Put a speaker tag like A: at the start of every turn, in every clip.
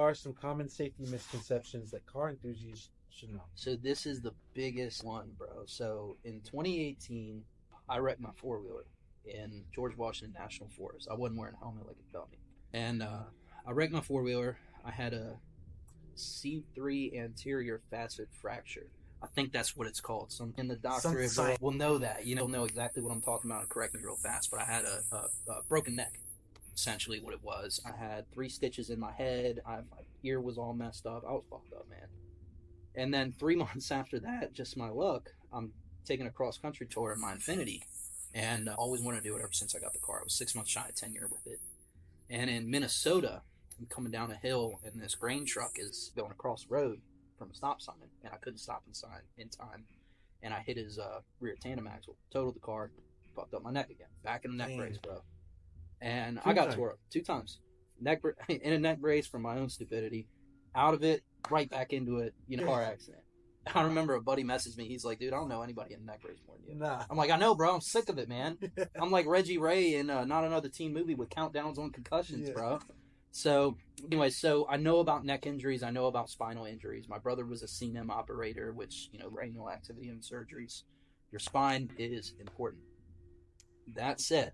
A: are some common safety misconceptions that car enthusiasts should know?
B: So this is the biggest one, bro. So in 2018, I wrecked my four-wheeler in George Washington National Forest. I wasn't wearing a helmet like a dummy. And I wrecked my four-wheeler. I had a C3 anterior facet fracture. I think that's what it's called. Some in the doctor will know that. You know exactly what I'm talking about and correct me real fast. But I had a broken neck, essentially what it was. I had 3 stitches in my head. My ear was all messed up. I was fucked up, man. And then 3 months after that, just my luck, I'm taking a cross-country tour in my Infiniti. And always wanted to do it ever since I got the car. I was 6 months shy of tenure with it. And in Minnesota, I'm coming down a hill, and this grain truck is going across the road from a stop sign, and I couldn't stop in time. And I hit his rear tandem axle, totaled the car, fucked up my neck again. Back in the neck brace, bro. And I got tore up 2 times. In a neck brace from my own stupidity. Out of it, right back into it, car accident. I remember a buddy messaged me. He's like, dude, I don't know anybody in a neck brace more than you.
A: Nah.
B: I'm like, I know, bro. I'm sick of it, man. I'm like Reggie Ray in Not Another Teen Movie with countdowns on concussions, bro. So, anyway, so I know about neck injuries. I know about spinal injuries. My brother was a CNM operator, which, cranial activity and surgeries. Your spine is important. That said,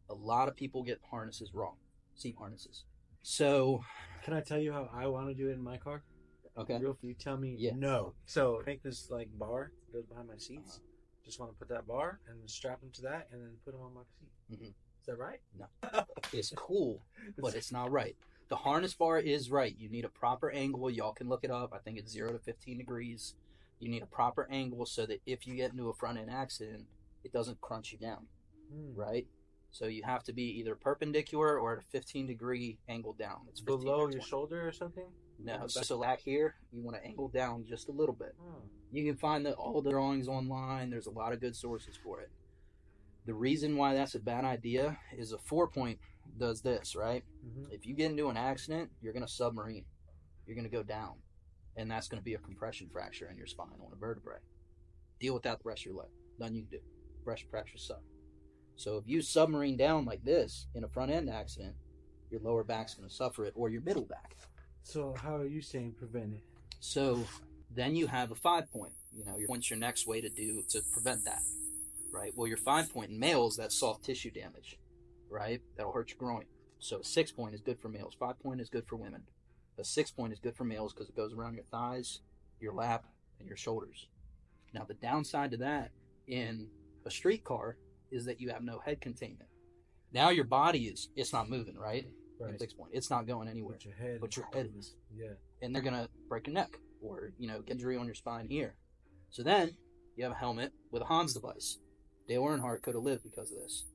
B: a lot of people get harnesses wrong, seat harnesses. So,
A: can I tell you how I want to do it in my car?
B: Okay.
A: You tell me no. So make this bar that goes behind my seats. Just want to put that bar and then strap them to that and then put them on my seat. Mm-hmm. Is that right?
B: No. It's cool, but it's not right. The harness bar is right. You need a proper angle. Y'all can look it up. I think it's 0 to 15 degrees. You need a proper angle so that if you get into a front end accident, it doesn't crunch you down, right? So you have to be either perpendicular or at a 15-degree angle down. It's
A: below your shoulder or something?
B: No. So back here, you want to angle down just a little bit. You can find all the drawings online. There's a lot of good sources for it. The reason why that's a bad idea is a 4-point does this, right? Mm-hmm. If you get into an accident, you're going to submarine. You're going to go down. And that's going to be a compression fracture in your spine on a vertebrae. Deal with that the rest of your life. Nothing you can do. Compression fractures suck. So if you submarine down like this in a front end accident, your lower back's going to suffer it, or your middle back.
A: So how are you saying prevent it?
B: So then you have a 5-point. What's your next way to prevent that, right? Well, your 5-point in males, that's soft tissue damage, right? That'll hurt your groin. So a 6-point is good for males. 5-point is good for women. A 6-point is good for males because it goes around your thighs, your lap, and your shoulders. Now the downside to that in a street car is that you have no head containment. Now your body it's not moving, right? Right. 6-point. It's not going anywhere. But your head is.
A: Yeah.
B: And they're going to break your neck or, get injury on your spine here. So then you have a helmet with a Hans device. Dale Earnhardt could have lived because of this.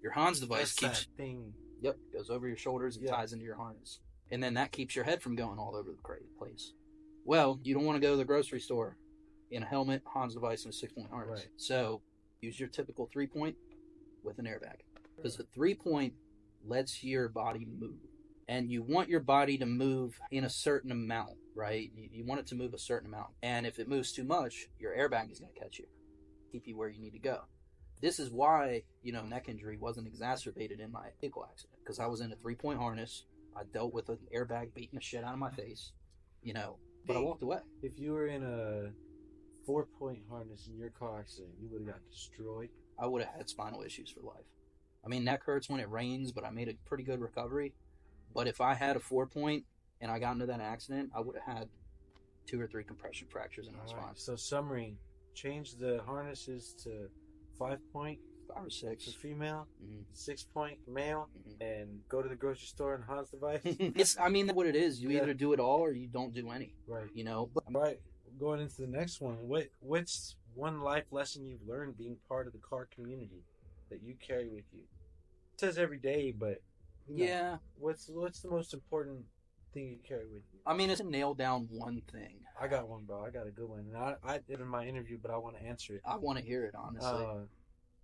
B: Your Hans device keeps
A: that thing.
B: Yep, goes over your shoulders and ties into your harness. And then that keeps your head from going all over the place. Well, you don't want to go to the grocery store in a helmet, Hans device, and a 6-point harness. Right. So use your typical 3-point with an airbag. Because the 3-point lets your body move. And you want your body to move in a certain amount, right? You want it to move a certain amount. And if it moves too much, your airbag is going to catch you, keep you where you need to go. This is why, neck injury wasn't exacerbated in my vehicle accident. Because I was in a 3-point harness. I dealt with an airbag beating the shit out of my face, but I walked away.
A: If you were in a 4-point harness in your car accident, you would have got destroyed.
B: I would have had spinal issues for life. I mean, neck hurts when it rains, but I made a pretty good recovery. But if I had a 4-point and I got into that accident, I would have had 2 or 3 compression fractures in my spine.
A: So summary, change the harnesses to 5-point,
B: 5 or 6
A: for female, 6-point male, and go to the grocery store and Hans device.
B: That's what it is. You either do it all or you don't do any.
A: Right.
B: But,
A: right. Going into the next one, what's one life lesson you've learned being part of the car community that you carry with you? It says every day, but what's the most important thing you carry with you?
B: It's to nail down one thing.
A: I got one, bro. I got a good one. And I did in my interview, but I want to answer it.
B: I want to hear it, honestly.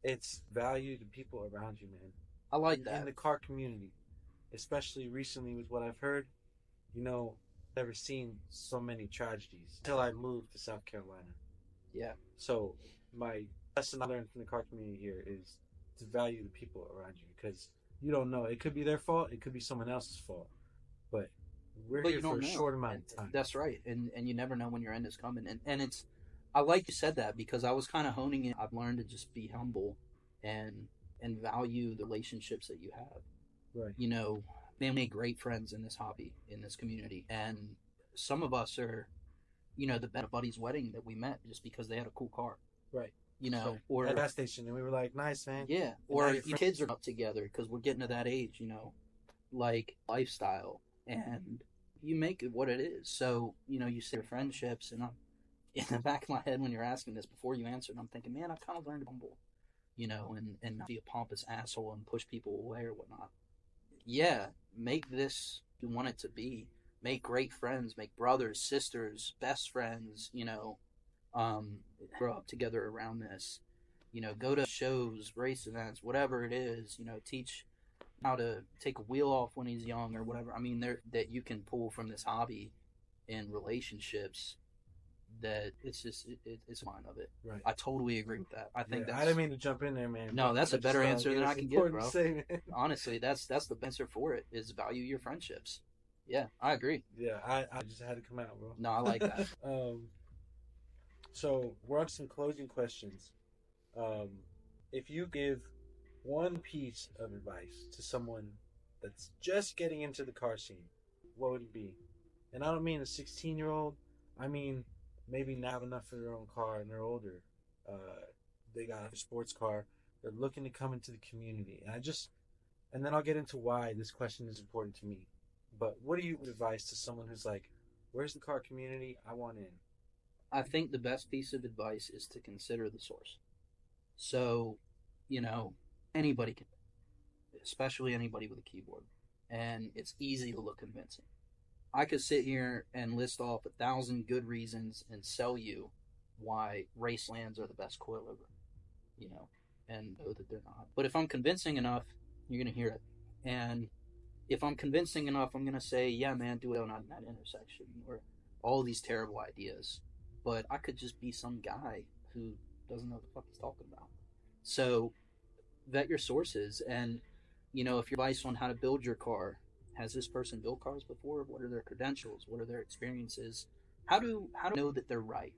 A: It's value the people around you, man.
B: I like that.
A: In the car community, especially recently with what I've heard, never seen so many tragedies until I moved to South Carolina.
B: Yeah.
A: So my lesson I learned from the car community here is to value the people around you, because you don't know. It could be their fault. It could be someone else's fault. But we're
B: but
A: here
B: you
A: for
B: don't
A: a
B: know.
A: short amount of time.
B: That's right, and you never know when your end is coming, and it's. I like you said that because I was kind of honing it. I've learned to just be humble, and value the relationships that you have.
A: Right.
B: You know, they made great friends in this hobby, in this community, and some of us are, you know, the buddy's wedding that we met just because they had a cool car.
A: Right.
B: You know,
A: right.
B: or
A: at that station, and we were like, "Nice, man."
B: Yeah, or your kids are up together because we're getting to that age. You know, like lifestyle, and you make it what it is. So you know, you say your friendships, and I'm in the back of my head when you're asking this before you answered, I'm thinking, man, I've kind of learned to humble, you know, and not be a pompous asshole and push people away or whatnot. Yeah, make this you want it to be. Make great friends, make brothers, sisters, best friends, you know, grow up together around this. You know, go to shows, race events, whatever it is, you know, teach how to take a wheel off when he's young or whatever. I mean, there that you can pull from this hobby in relationships that it's just it's fine of it.
A: Right.
B: I totally agree with that. I think that's.
A: I didn't mean to jump in there, man.
B: No, that's a better answer than I can give, bro.
A: Say,
B: Honestly, that's the answer for it. Is value your friendships. Yeah, I agree.
A: Yeah, I just had to come out, bro.
B: No, I like that.
A: So we're on some closing questions. If you give one piece of advice to someone that's just getting into the car scene, what would it be? And I don't mean a 16-year-old. I mean maybe not have enough for their own car and they're older. They got a sports car. They're looking to come into the community. And then I'll get into why this question is important to me. But what do you advise to someone who's like, where's the car community? I want in.
B: I think the best piece of advice is to consider the source. So, you know, anybody can, especially anybody with a keyboard. And it's easy to look convincing. I could sit here and list off 1,000 good reasons and sell you why Racelands are the best coilover, you know, and know that they're not. But if I'm convincing enough, you're going to hear it. And if I'm convincing enough, I'm going to say, yeah, man, do it not in that intersection, or all these terrible ideas. But I could just be some guy who doesn't know what the fuck he's talking about. So vet your sources, and, you know, if your advice on how to build your car, has this person built cars before? What are their credentials? What are their experiences? How do know that they're right?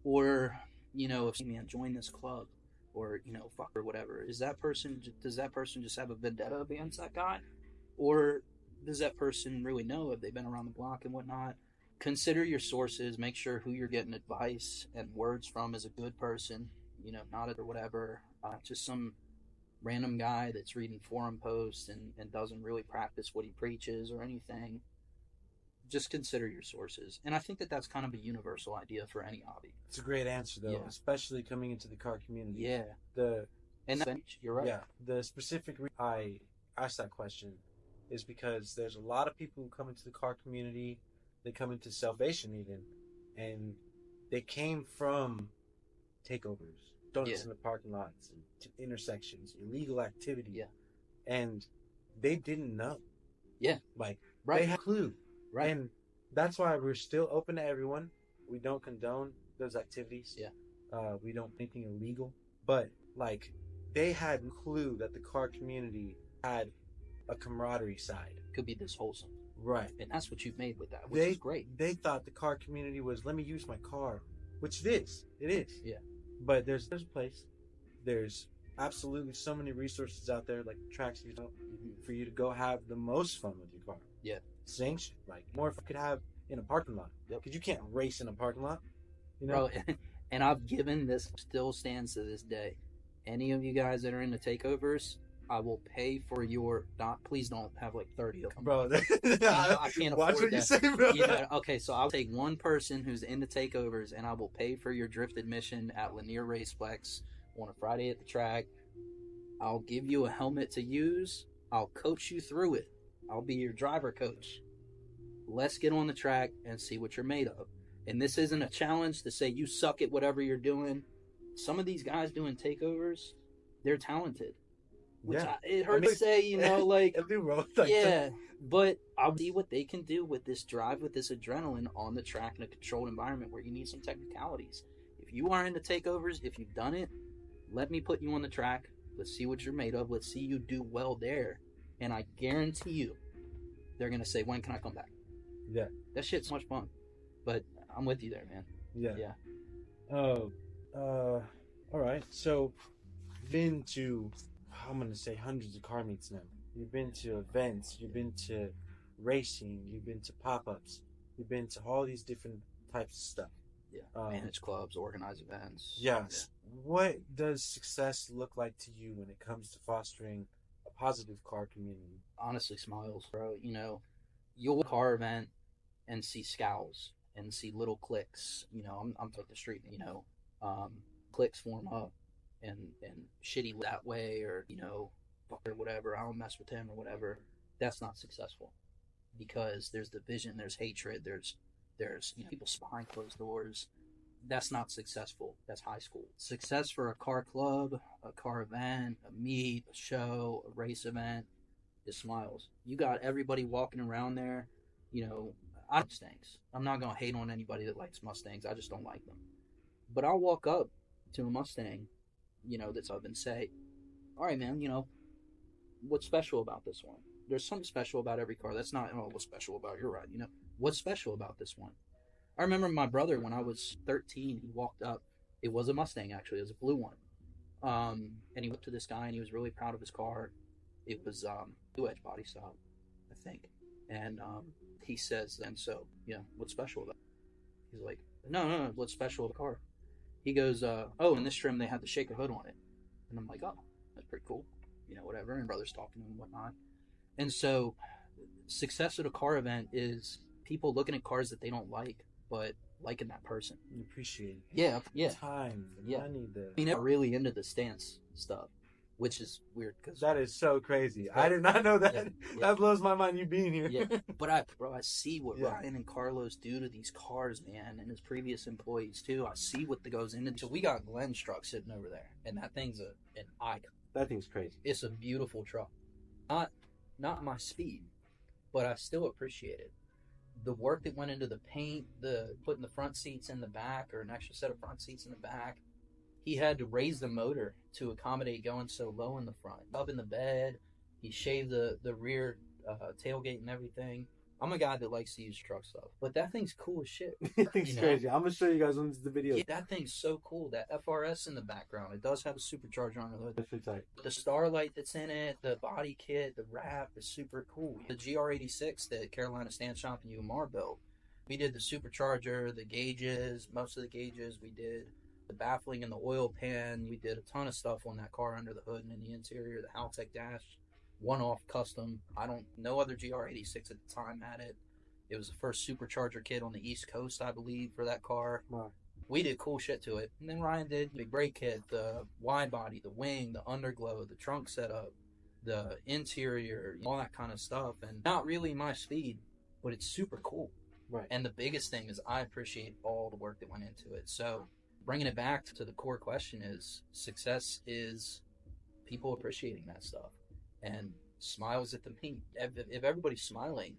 B: Or, you know, if man, join this club, or, you know, fuck or whatever, does that person just have a vendetta against that guy? Or does that person really know? Have they been around the block and whatnot? Consider your sources. Make sure who you're getting advice and words from is a good person, you know, not it or whatever. Just some random guy that's reading forum posts and doesn't really practice what he preaches or anything. Just consider your sources. And I think that that's kind of a universal idea for any hobby.
A: It's a great answer, though,
B: Yeah.
A: especially coming into the car community.
B: Yeah. You're right.
A: Yeah. The specific reason I asked that question is because there's a lot of people who come into the car community, they come into Selfvation even, and they came from takeovers, donuts in the parking lots, intersections, illegal activity.
B: Yeah.
A: And they didn't know.
B: Yeah.
A: Like,
B: right.
A: They had a clue.
B: Right.
A: And that's why we're still open to everyone. We don't condone those activities.
B: Yeah.
A: We don't do anything illegal. But, like, they had no clue that the car community had a camaraderie side.
B: Could be this wholesome.
A: Right.
B: And that's what you've made with that, which is great.
A: They thought the car community was, let me use my car, which it is. It is.
B: Yeah.
A: But there's a place. There's absolutely so many resources out there, like tracks, you know, for you to go have the most fun with your car.
B: Yeah.
A: Sanctioned. Like, more if you could have in a parking lot. Because you can't race in a parking lot. You know?
B: Bro, and I've given this, still stands to this day. Any of you guys that are into takeovers, I will pay for your. Please don't have like 30 of them.
A: Bro,
B: I can't afford
A: watch what
B: that.
A: you say, bro.
B: Yeah, okay, so I'll take one person who's into takeovers, and I will pay for your drift admission at Lanier Raceplex on a Friday at the track. I'll give you a helmet to use. I'll coach you through it. I'll be your driver coach. Let's get on the track and see what you're made of. And this isn't a challenge to say you suck at whatever you're doing. Some of these guys doing takeovers, they're talented. Which it hurts to say, you know, like, yeah, but I'll see what they can do with this drive, with this adrenaline on the track in a controlled environment where you need some technicalities. If you are into takeovers, if you've done it, let me put you on the track. Let's see what you're made of. Let's see you do well there. And I guarantee you, they're going to say, when can I come back?
A: Yeah.
B: That shit's much fun. But I'm with you there, man.
A: Yeah.
B: Yeah.
A: Oh, all right. So, been to, I'm gonna say hundreds of car meets now. You've been to events. You've been to racing. You've been to pop-ups. You've been to all these different types of stuff.
B: Yeah. Manage clubs, organize events.
A: Yes. Yeah. What does success look like to you when it comes to fostering a positive car community?
B: Honestly, smiles, bro. You know, you'll car event and see scowls and see little cliques. You know, I'm like the street. You know, cliques form up and shitty that way, or you know, or whatever. I don't mess with him or whatever. That's not successful because there's division, there's hatred, there's you know, people behind closed doors. That's not successful. That's high school. Success for a car club, a car event, a meet, a show, a race event is smiles. You got everybody walking around there. You know, I like Mustangs. I'm not gonna hate on anybody that likes Mustangs. I just don't like them. But I'll walk up to a Mustang, you know, that's up and say, "All right, man. You know, what's special about this one? There's something special about every car. That's not what's special about your ride. You know, what's special about this one?" I remember my brother when I was 13. He walked up. It was a Mustang actually. It was a blue one. And he went to this guy and he was really proud of his car. It was blue edge body style, I think. And he says, "And so, you know, what's special about it?" He's like, no, what's special about the car? He goes, "Oh, in this trim they had the shaker hood on it." And I'm like, "Oh, that's pretty cool." You know, whatever. And brother's talking to him and whatnot. And so, success at a car event is people looking at cars that they don't like, but liking that person.
A: You appreciate it.
B: Yeah.
A: Time, the money,
B: I mean, I'm really into the stance stuff, which is weird because
A: that is so crazy. I did not know that.
B: Yeah.
A: That blows my mind. You being here.
B: Yeah, but I see what Ryan and Carlos do to these cars, man, and his previous employees too. I see what goes into. So we got Glenn's truck sitting over there, and that thing's an icon.
A: That thing's crazy.
B: It's a beautiful truck. Not my speed, but I still appreciate it. The work that went into the paint, the putting the front seats in the back, or an extra set of front seats in the back. He had to raise the motor to accommodate going so low in the front. Up in the bed, he shaved the rear tailgate and everything. I'm a guy that likes to use truck stuff, but that thing's cool as shit.
A: That thing's crazy. I'm gonna show you guys on the video.
B: Yeah, that thing's so cool. That FRS in the background, it does have a supercharger on the hood.
A: That's pretty tight.
B: The Starlight that's in it, the body kit, the wrap is super cool. The GR86 that Carolina Stand Shop and UMR built, we did the supercharger, the gauges, most of the gauges we did. The baffling and the oil pan, we did a ton of stuff on that car under the hood and in the interior. The Haltech dash, one-off custom. No other GR86 at the time had it. It was the first supercharger kit on the East Coast, I believe, for that car.
A: Wow.
B: We did cool shit to it. And then Ryan did big brake kit, the wide body, the wing, the underglow, the trunk setup, the interior, all that kind of stuff. And not really my speed, but it's super cool.
A: Right.
B: And the biggest thing is I appreciate all the work that went into it. So bringing it back to the core question is success is people appreciating that stuff and smiles at the meet. If everybody's smiling,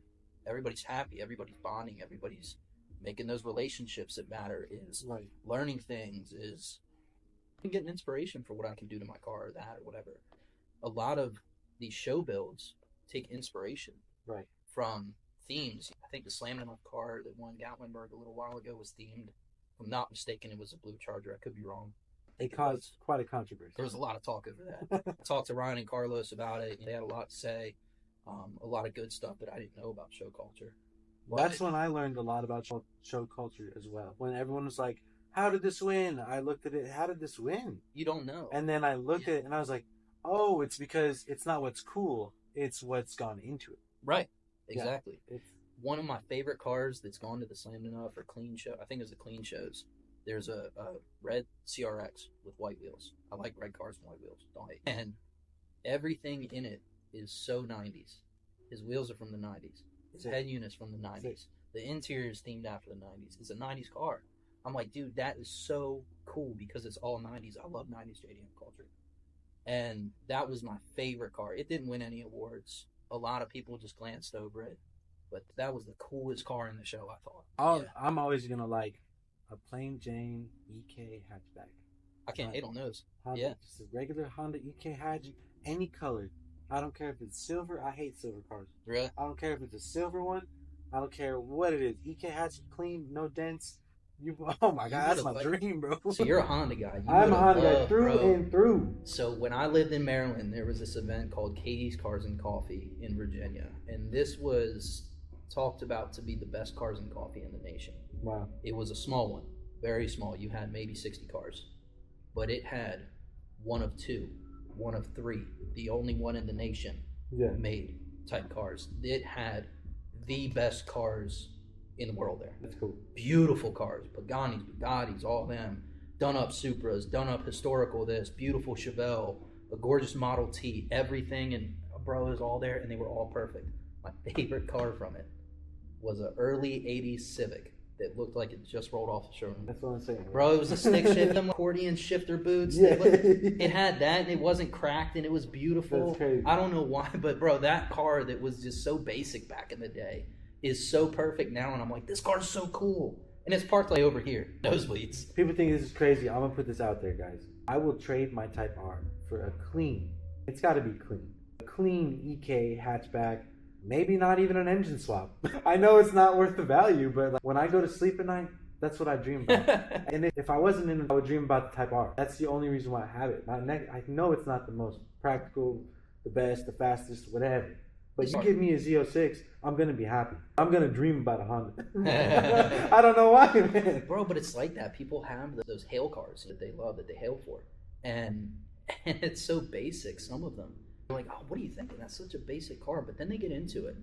B: everybody's happy, everybody's bonding, everybody's making those relationships that matter, is
A: right.
B: Learning things, is getting inspiration for what I can do to my car or that or whatever. A lot of these show builds take inspiration
A: right.
B: from themes. I think the Slam Dunk car that won Gatlinburg a little while ago was themed. If I'm not mistaken, it was a blue Charger. I could be wrong.
A: It caused quite a controversy.
B: There was a lot of talk over that. I talked to Ryan and Carlos about it. They had a lot to say, a lot of good stuff that I didn't know about show culture.
A: That's when I learned a lot about show culture as well. When everyone was like, "How did this win?" I looked at it. How did this win?
B: You don't know.
A: And then I looked at it and I was like, "Oh, it's because it's not what's cool. It's what's gone into it."
B: Right. Exactly.
A: Yeah.
B: One of my favorite cars that's gone to the Slam Dunk or Clean Show, I think it was the Clean Shows. There's a red CRX with white wheels. I like red cars and white wheels. Don't hate. And everything in it is so 90s. His wheels are from the 90s. His head unit's from the 90s. The interior is themed after the 90s. It's a 90s car. I'm like, dude, that is so cool because it's all 90s. I love 90s JDM culture. And that was my favorite car. It didn't win any awards. A lot of people just glanced over it. But that was the coolest car in the show, I thought.
A: I'm always going to like a plain Jane EK hatchback.
B: I can't hate on those.
A: Honda, just a regular Honda EK hatch, any color. I don't care if it's silver. I hate silver cars.
B: Really?
A: I don't care if it's a silver one I don't care what it is. EK hatch clean, no dents. Oh my God, that's my dream, bro.
B: So you're a Honda guy.
A: I'm a Honda guy through and through.
B: So when I lived in Maryland, there was this event called Katie's Cars and Coffee in Virginia, and this was talked about to be the best cars and coffee in the nation.
A: Wow.
B: It was a small one, very small. You had maybe 60 cars, but it had one of two, one of three, the only one in the nation made type cars. It had the best cars in the world there.
A: That's cool.
B: Beautiful cars, Bugattis, all them, done up Supras, done up historical this, beautiful Chevelle, a gorgeous Model T, everything, and bro, it was all there, and they were all perfect. My favorite car from it was an early 80s Civic that looked like it just rolled off the showroom.
A: That's what I'm saying.
B: Bro, it was a stick shift, them accordion shifter boots.
A: Yeah.
B: It had that, and it wasn't cracked, and it was beautiful.
A: That's crazy.
B: I don't know why, but bro, that car that was just so basic back in the day is so perfect now, and I'm like, this car's so cool. And it's parked like over here, nosebleeds.
A: People think this is crazy. I'm gonna put this out there, guys. I will trade my Type R for a clean. It's got to be clean. A clean EK hatchback. Maybe not even an engine swap. I know it's not worth the value, but like, when I go to sleep at night, that's what I dream about. And if I wasn't in it, I would dream about the Type R. That's the only reason why I have it. I know it's not the most practical, the best, the fastest, whatever. But you give me a Z06, I'm going to be happy. I'm going to dream about a Honda. I don't know why, man.
B: Bro, but it's like that. People have those hail cars that they love, that they hail for. And it's so basic, some of them. They're like, oh, what are you thinking? That's such a basic car. But then they get into it.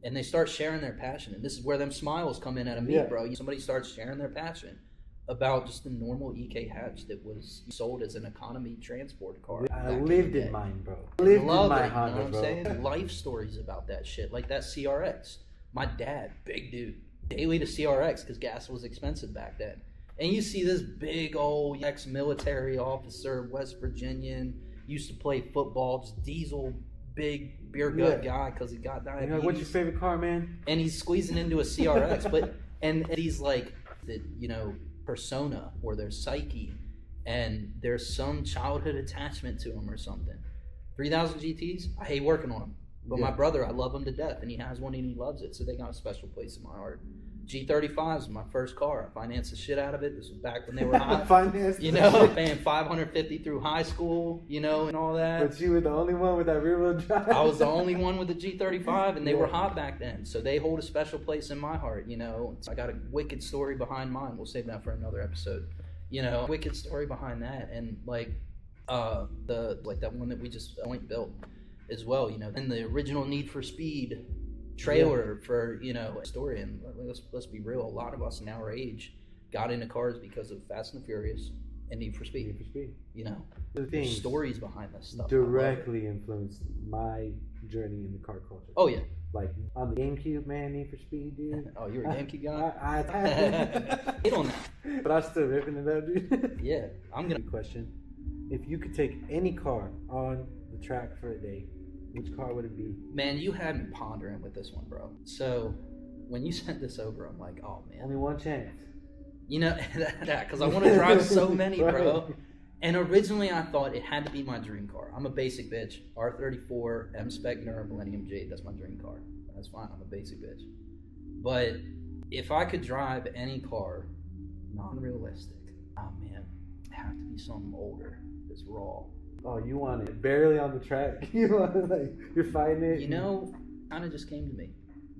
B: And they start sharing their passion. And this is where them smiles come in at a meet, bro. Somebody starts sharing their passion about just the normal EK hatch that was sold as an economy transport car.
A: I lived in mine, bro. I lived in my Honda,
B: you know what I'm
A: bro.
B: saying? Life stories about that shit, like that CRX. My dad, big dude, daily to CRX because gas was expensive back then. And you see this big old ex-military officer, West Virginian, used to play football, just diesel, big beer gut guy because he got diabetes.
A: You know, what's your favorite car, man?
B: And he's squeezing into a CRX, and he's like, persona or their psyche, and there's some childhood attachment to them or something. 3000 GTs, I hate working on them, but my brother, I love him to death, and he has one and he loves it, so they got a special place in my heart. G35 was my first car. I financed the shit out of it. This was back when they were hot. Paying $550 through high school, and all that.
A: But you were the only one with that rear wheel drive.
B: I was the only one with the G35, and they were hot back then. So they hold a special place in my heart, So I got a wicked story behind mine. We'll save that for another episode. Wicked story behind that. And that one that we just built as well, and the original Need for Speed trailer for a story. And let's be real, a lot of us in our age got into cars because of Fast and the Furious and Need for Speed.
A: The things
B: stories behind this stuff
A: directly influenced my journey in the car culture.
B: Oh yeah,
A: like on the GameCube, man, Need for Speed, dude.
B: Oh, you're a GameCube guy.
A: I
B: hit on that,
A: but I still ripping it up, dude.
B: Yeah, I'm gonna
A: question: if you could take any car on the track for a day, which car would it be?
B: Man, you had me pondering with this one, bro. So when you sent this over, I'm like, oh man.
A: Only one chance.
B: That, because I want to drive so many, bro. And originally I thought it had to be my dream car. I'm a basic bitch. R34, M-Spec Nura Millennium Jade, that's my dream car. That's fine, I'm a basic bitch. But if I could drive any car, non-realistic, oh man, it'd have to be something older that's raw.
A: Oh, you want it barely on the track. You want it you're fighting it.
B: Kind of just came to me.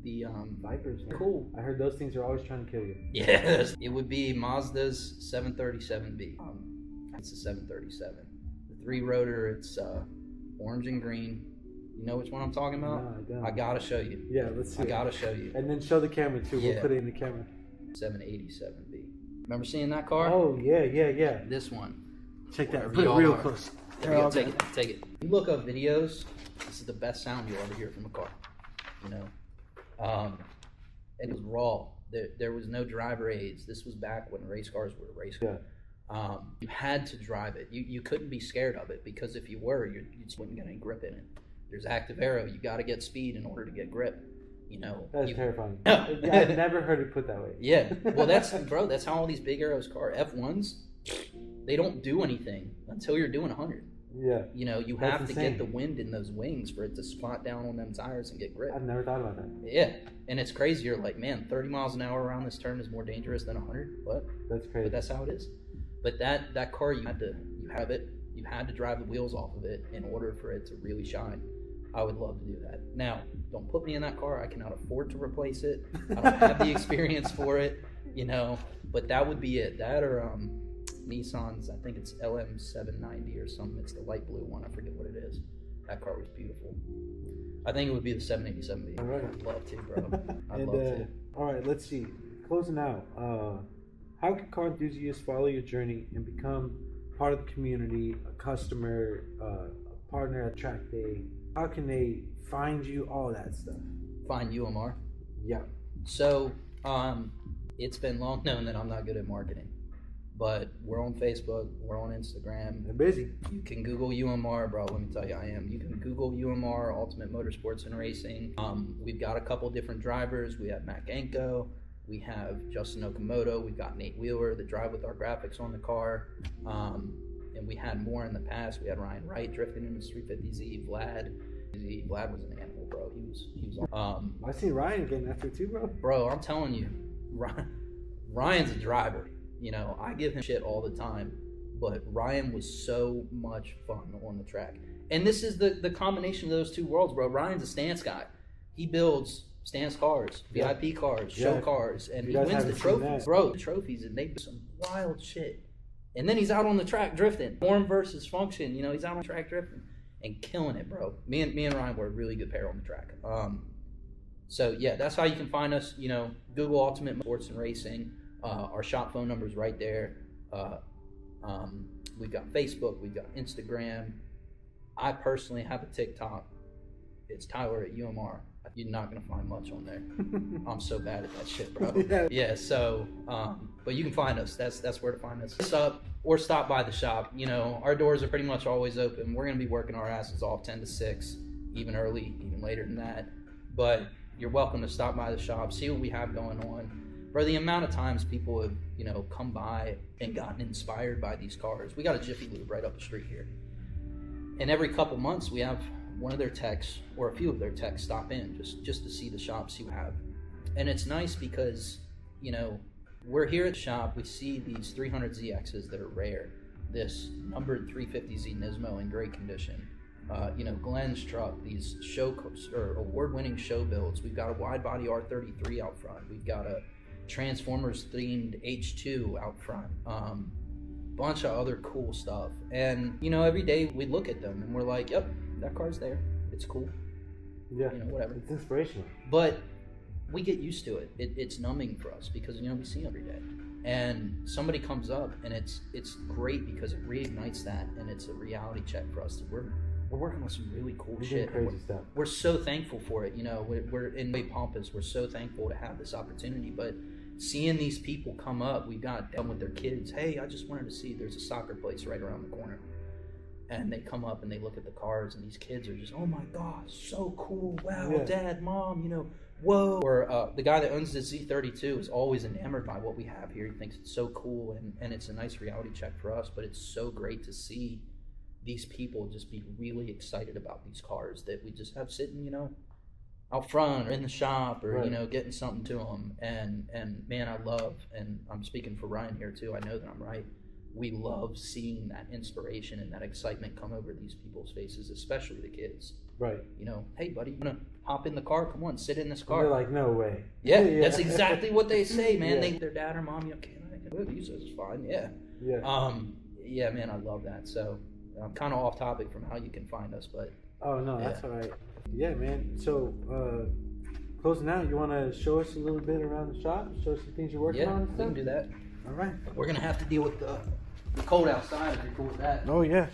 B: The
A: Vipers, man.
B: Cool.
A: I heard those things are always trying to kill you.
B: Yes. It would be Mazda's 737B. It's a 737. The 3-rotor, it's orange and green. You know which one I'm talking about?
A: No, I don't.
B: I gotta show you.
A: Yeah, let's see.
B: I gotta show you.
A: And then show the camera too.
B: Yeah.
A: We'll put it in the camera.
B: 787B. Remember seeing that car?
A: Oh, yeah.
B: This one.
A: Check that. Put it real close.
B: There you go. Take it. You look up videos. This is the best sound you'll ever hear from a car. And it was raw. There was no driver aids. This was back when race cars were race cars. Yeah. You had to drive it. You couldn't be scared of it, because if you were, you just wouldn't get any grip in it. There's active aero. You got to get speed in order to get grip.
A: That's terrifying. I've never heard it put that way.
B: Yeah. Well, that's how all these big aeros car F1s, they don't do anything until you're doing 100.
A: Yeah.
B: You know, you have to get the wind in those wings for it to spot down on them tires and get grip.
A: I've never thought about that.
B: Yeah, and it's crazy. You're like, man, 30 miles an hour around this turn is more dangerous than 100. What?
A: That's crazy.
B: But that's how it is. But that car, you had to drive the wheels off of it in order for it to really shine. I would love to do that. Now, don't put me in that car. I cannot afford to replace it. I don't have the experience for it, you know. But that would be it. That or Nissan's, I think it's LM790 or something. It's the light blue one. I forget what it is. That car was beautiful. I think it would be the 787B.
A: All right.
B: I'd love to, bro. I'd love to.
A: All right, let's see. Closing out. How can car enthusiasts follow your journey and become part of the community, a customer, a partner at track day? How can they find you? All that stuff.
B: Find UMR?
A: Yeah.
B: So, it's been long known that I'm not good at marketing. But we're on Facebook, we're on Instagram.
A: They're busy.
B: You can Google UMR, bro. Let me tell you, I am. You can Google UMR, Ultimate Motorsports and Racing. We've got a couple different drivers. We have Matt Genko. We have Justin Okamoto. We've got Nate Wheeler that drive with our graphics on the car. And we had more in the past. We had Ryan Wright drifting in his 350Z. Vlad was an animal, bro. He was on.
A: I see Ryan getting after it too, bro.
B: Bro, I'm telling you, Ryan's a driver. You know, I give him shit all the time, but Ryan was so much fun on the track. And this is the combination of those two worlds, bro. Ryan's a stance guy. He builds stance cars, VIP cars, show cars, and he wins the trophies. Bro, the trophies, and they do some wild shit. And then he's out on the track drifting. Form versus function, you know, he's out on the track drifting and killing it, bro. Me and Ryan were a really good pair on the track. So, yeah, that's how you can find us. You know, Google Ultimate Motorsports and Racing. Our shop phone number is right there. We've got Facebook, we've got Instagram. I personally have a TikTok. It's Tyler at UMR. You're not gonna find much on there. I'm so bad at that shit, bro. Yeah. So, but you can find us. That's where to find us. What's up? Or stop by the shop. You know, our doors are pretty much always open. We're gonna be working our asses off 10 to 6, even early, even later than that. But you're welcome to stop by the shop, see what we have going on. Bro, the amount of times people have, you know, come by and gotten inspired by these cars. We got a Jiffy Lube right up the street here. And every couple months we have one of their techs or a few of their techs stop in just to see the shop, see what we have. And it's nice because, you know, we're here at the shop, we see these 300ZXs that are rare. This numbered 350Z Nismo in great condition. You know, Glenn's truck, these award-winning show builds. We've got a wide-body R33 out front. We've got a Transformers themed H2 out front, bunch of other cool stuff. And you know, every day we look at them and we're like, yep, that car's there, it's cool,
A: yeah,
B: you know, whatever,
A: it's inspirational.
B: But we get used to it. It's numbing for us because, you know, we see them every day, and somebody comes up and it's great because it reignites that, and it's a reality check for us that we're working on some really cool shit.
A: Crazy stuff.
B: We're so thankful for it. You know, we're in way pompous. We're so thankful to have this opportunity. But seeing these people come up, we got them with their kids. Hey, I just wanted to see. There's a soccer place right around the corner, and they come up and they look at the cars, and these kids are just, oh my gosh, so cool! Wow, Dad, Mom, you know, whoa. Or the guy that owns the Z32 is always enamored by what we have here. He thinks it's so cool, and it's a nice reality check for us. But it's so great to see these people just be really excited about these cars that we just have sitting, you know, out front or in the shop, or, you know, getting something to them. And man, I love, and I'm speaking for Ryan here too, I know that I'm right, we love seeing that inspiration and that excitement come over these people's faces, especially the kids. Right. You know, hey buddy, you wanna hop in the car? Come on, sit in this car.
A: They're like, no way.
B: Yeah, that's exactly what they say, man. They, their dad or mom, you know, he says it's fine. Yeah. Yeah, man, I love that. So I'm kind of off topic from how you can find us, but
A: oh no, that's all right. Yeah, man. So closing out, you want to show us a little bit around the shop, show us some things you're working on and stuff?
B: We can do that.
A: All right.
B: We're gonna have to deal with the cold outside if you're cool with that.
A: Oh yeah.